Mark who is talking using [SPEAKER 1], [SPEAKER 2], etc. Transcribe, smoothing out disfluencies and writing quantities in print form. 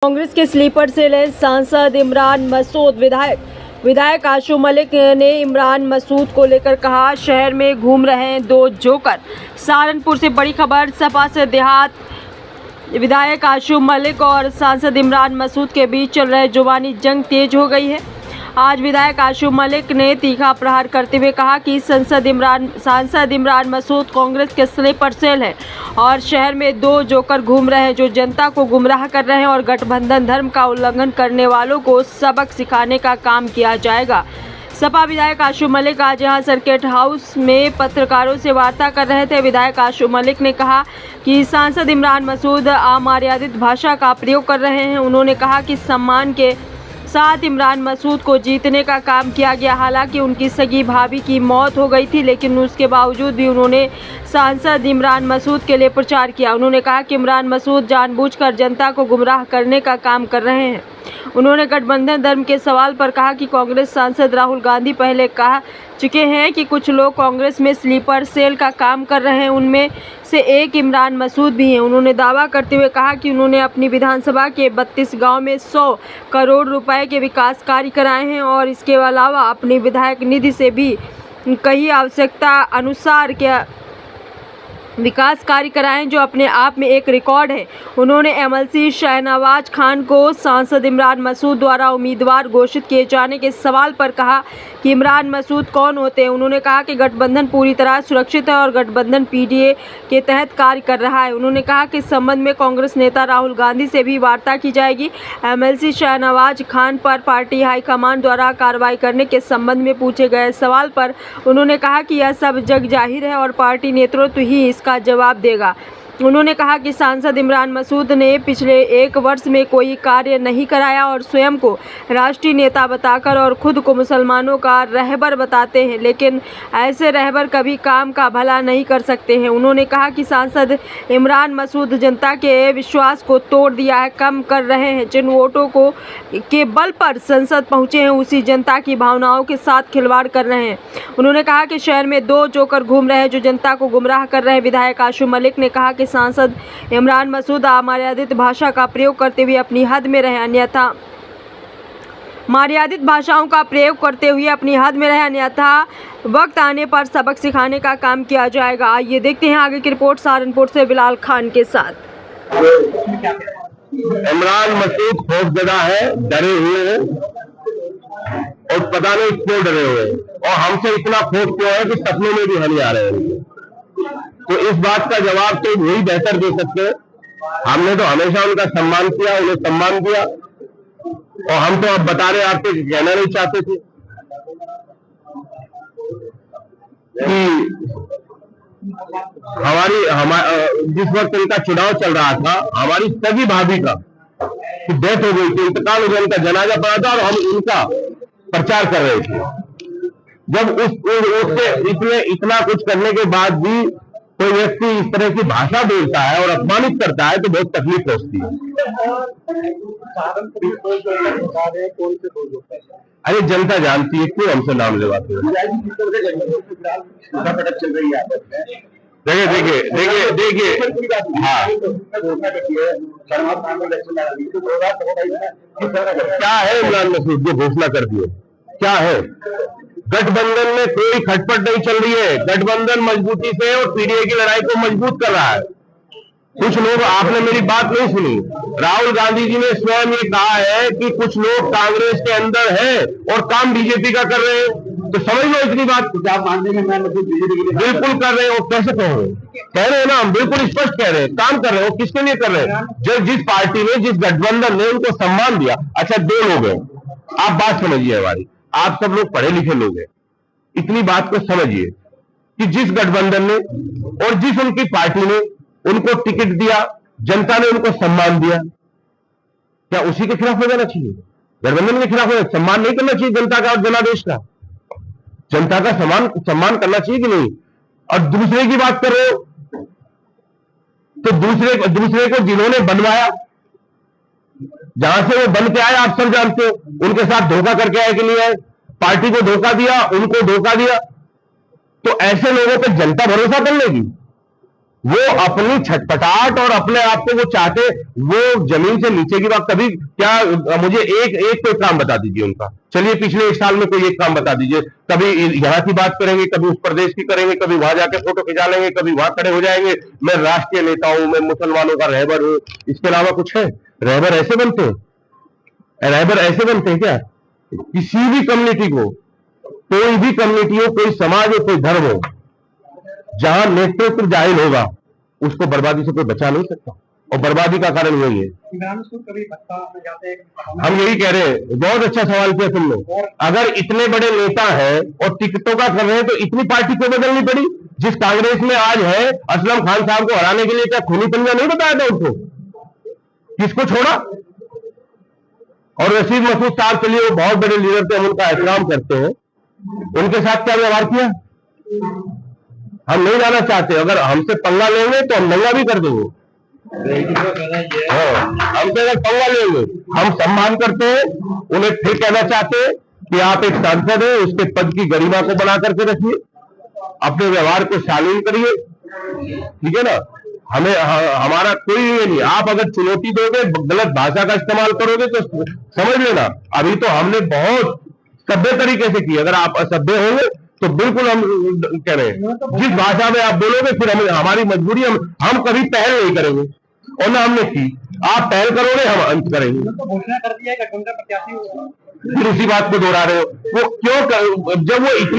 [SPEAKER 1] कांग्रेस के sleeper cell है सांसद इमरान मसूद। विधायक आशु मलिक ने इमरान मसूद को लेकर कहा, शहर में घूम रहे हैं दो जोकर। सहारनपुर से बड़ी खबर। सपा से देहात विधायक आशु मलिक और सांसद इमरान मसूद के बीच चल रहे जुबानी जंग तेज हो गई है। आज विधायक आशु मलिक ने तीखा प्रहार करते हुए कहा कि सांसद इमरान मसूद कांग्रेस के स्लीपर सेल है और शहर में दो जोकर घूम रहे हैं जो जनता को गुमराह कर रहे हैं और गठबंधन धर्म का उल्लंघन करने वालों को सबक सिखाने का काम किया जाएगा। सपा विधायक आशु मलिक आज यहां सर्किट हाउस में पत्रकारों से वार्ता कर रहे थे। विधायक आशु मलिक ने कहा कि सांसद इमरान मसूद अमर्यादित भाषा का प्रयोग कर रहे हैं। उन्होंने कहा कि सम्मान के साथ इमरान मसूद को जीतने का काम किया गया। हालांकि उनकी सगी भाभी की मौत हो गई थी, लेकिन उसके बावजूद भी उन्होंने सांसद इमरान मसूद के लिए प्रचार किया। उन्होंने कहा कि इमरान मसूद जानबूझकर जनता को गुमराह करने का काम कर रहे हैं। उन्होंने गठबंधन धर्म के सवाल पर कहा कि कांग्रेस सांसद राहुल गांधी पहले कह चुके हैं कि कुछ लोग कांग्रेस में स्लीपर सेल का काम कर रहे हैं, उनमें से एक इमरान मसूद भी हैं। उन्होंने दावा करते हुए कहा कि उन्होंने अपनी विधानसभा के 32 गांव में 100 करोड़ रुपए के विकास कार्य कराए हैं और इसके अलावा अपनी विधायक निधि से भी कई आवश्यकता अनुसार के विकास कार्य कराएं, जो अपने आप में एक रिकॉर्ड है। उन्होंने एमएलसी शहनवाज खान को सांसद इमरान मसूद द्वारा उम्मीदवार घोषित किए जाने के सवाल पर कहा कि इमरान मसूद कौन होते हैं। उन्होंने कहा कि गठबंधन पूरी तरह सुरक्षित है और गठबंधन पीडीए के तहत कार्य कर रहा है। उन्होंने कहा कि इस संबंध में कांग्रेस नेता राहुल गांधी से भी वार्ता की जाएगी। एमएलसी शहनवाज खान पर पार्टी हाईकमान द्वारा कार्रवाई करने के संबंध में पूछे गए सवाल पर उन्होंने कहा कि यह सब जग जाहिर है और पार्टी नेतृत्व ही इसका जवाब देगा। उन्होंने कहा कि सांसद इमरान मसूद ने पिछले 1 वर्ष में कोई कार्य नहीं कराया और स्वयं को राष्ट्रीय नेता बताकर और खुद को मुसलमानों का रहबर बताते हैं, लेकिन ऐसे रहबर कभी काम का भला नहीं कर सकते हैं। उन्होंने कहा कि सांसद इमरान मसूद जनता के विश्वास को तोड़ दिया है, कम कर रहे हैं। जिन वोटों को के बल पर संसद पहुंचे हैं उसी जनता की भावनाओं के साथ खिलवाड़ कर रहे हैं। उन्होंने कहा कि शहर में दो जोकर घूम रहे हैं जो जनता को गुमराह कर रहे हैं। विधायक आशु मलिक ने कहा कि सांसद इमरान मसूद अमर्यादित भाषा का प्रयोग करते हुए अपनी हद में रहे, अन्यथा मर्यादित भाषाओं का प्रयोग करते हुए अपनी हद में रहे, अन्यथा वक्त आने पर सबक सिखाने का काम किया जाएगा। आइए देखते हैं आगे की रिपोर्ट सहारनपुर से बिलाल खान के साथ।
[SPEAKER 2] इमरान मसूद खौफजदा है, डरे हुए हैं और पता नहीं क्यों डरे हुए हैं और हमसे इतना खौफ क्यों है कि सपने में भी हम आ रहे हैं। तो इस बात का जवाब तो वही बेहतर दे सकते हैं। हमने तो हमेशा उनका सम्मान किया, उन्हें सम्मान दिया और हम तो अब बता रहे आपको कहना नहीं चाहते थे कि जिस वक्त इनका चुनाव चल रहा था, हमारी सगी भाभी का डेथ हो गई थी, इंतकाल हो गया, उनका जनाजा पड़ा था और हम उनका प्रचार कर रहे थे। जब उससे इतना कुछ करने के बाद भी कोई व्यक्ति इस तरह की भाषा बोलता है और अपमानित करता है तो बहुत तकलीफ पहुंचती है। अरे जनता जानती है, क्यों हमसे नाम लेवाते हैं। देखिए हाँ, क्या है इमरान मसूद जो घोषणा कर दिए, क्या है? गठबंधन में कोई खटपट नहीं चल रही है। गठबंधन मजबूती से और पीडीए की लड़ाई को मजबूत कर रहा है। कुछ लोग, आपने मेरी बात नहीं सुनी, राहुल गांधी जी ने स्वयं ये कहा है कि कुछ लोग कांग्रेस के अंदर हैं और काम बीजेपी का कर रहे हैं। तो समझ लो इतनी बात आप मानते हैं। मैं बीजेपी के लिए बिल्कुल कर रहे हैं। वो कैसे कह रहे हैं ना, हम बिल्कुल स्पष्ट कह रहे हैं, काम कर रहे हैं। वो किसके लिए कर रहे हैं? जो जिस पार्टी ने, जिस गठबंधन ने उनको सम्मान दिया। अच्छा, 2 लोग हैं, आप बात समझिए हमारी, आप सब लोग पढ़े लिखे लोग हैं, इतनी बात को समझिए कि जिस गठबंधन ने और जिस उनकी पार्टी ने उनको टिकट दिया, जनता ने उनको सम्मान दिया, क्या उसी के खिलाफ हो जाना चाहिए? गठबंधन के खिलाफ हो? सम्मान नहीं करना चाहिए जनता का और जनादेश का? जनता का सम्मान करना चाहिए कि नहीं? और दूसरे की बात कर रहे हो तो दूसरे को जिन्होंने बनवाया, जहां से वो बन के आए आप सब जानते हो, उनके साथ धोखा करके आए कि नहीं आए? पार्टी को धोखा दिया, उनको धोखा दिया, तो ऐसे लोगों पर जनता भरोसा कर लेगी? वो अपनी छटपटाहट और अपने आप को वो चाहते, वो जमीन से नीचे की बात कभी क्या, मुझे एक कोई काम बता दीजिए उनका। चलिए पिछले 1 साल में कोई एक काम बता दीजिए। कभी यहाँ की बात करेंगे, कभी उस प्रदेश की करेंगे, कभी वहां जाके फोटो खिंचा लेंगे, कभी वहां खड़े हो जाएंगे, मैं राष्ट्रीय नेता हूं, मैं मुसलमानों का रहबर हूं। इसके अलावा कुछ है? रहबर ऐसे बनते हैं? रहबर ऐसे बनते हैं क्या? किसी भी कम्युनिटी को, कोई भी कम्युनिटी हो, कोई समाज हो, कोई धर्म हो, जहां नेतृत्व जाहिल होगा उसको बर्बादी से कोई बचा नहीं सकता, और बर्बादी का कारण यही है। हम यही कह रहे हैं। बहुत अच्छा सवाल किया तुमने। अगर इतने बड़े नेता हैं और टिकटों का कर रहे हैं तो इतनी पार्टी क्यों बदलनी पड़ी? जिस कांग्रेस में आज है, असलम खान साहब को हराने के लिए क्या खूनी पंजा नहीं बताया था उनको? किसको छोड़ा? और रशीद मसूद साहब के लिए वो बहुत बड़े लीडर थे, हम उनका एहतराम करते हैं। उनके साथ क्या व्यवहार किया हम नहीं जाना चाहते। अगर हमसे पंगा लेंगे तो हम नंगा भी कर देंगे। हमसे अगर पंगा लेंगे, हम सम्मान करते हैं। उन्हें फिर कहना चाहते हैं कि आप एक सांसद हैं, उसके पद की गरिमा को बना करके रखिए, अपने व्यवहार को शालीन करिए, ठीक है ना। हमें हमारा कोई ये नहीं। आप अगर चुनौती दोगे, गलत भाषा का इस्तेमाल करोगे तो समझ लेना, अभी तो हमने बहुत सभ्य तरीके से की। अगर आप असभ्य होंगे तो बिल्कुल हम कह रहे हैं, जिस भाषा में आप बोलोगे फिर हमें, हमारी मजबूरी, हम कभी पहल नहीं करेंगे, और ना हमने की। आप पहल करोगे, हम अंत करेंगे।
[SPEAKER 3] तो घोषणा कर दिया है गठबंधन प्रत्याशी,
[SPEAKER 2] फिर उसी बात को दोहरा रहे हो। वो क्यों जब वो इतने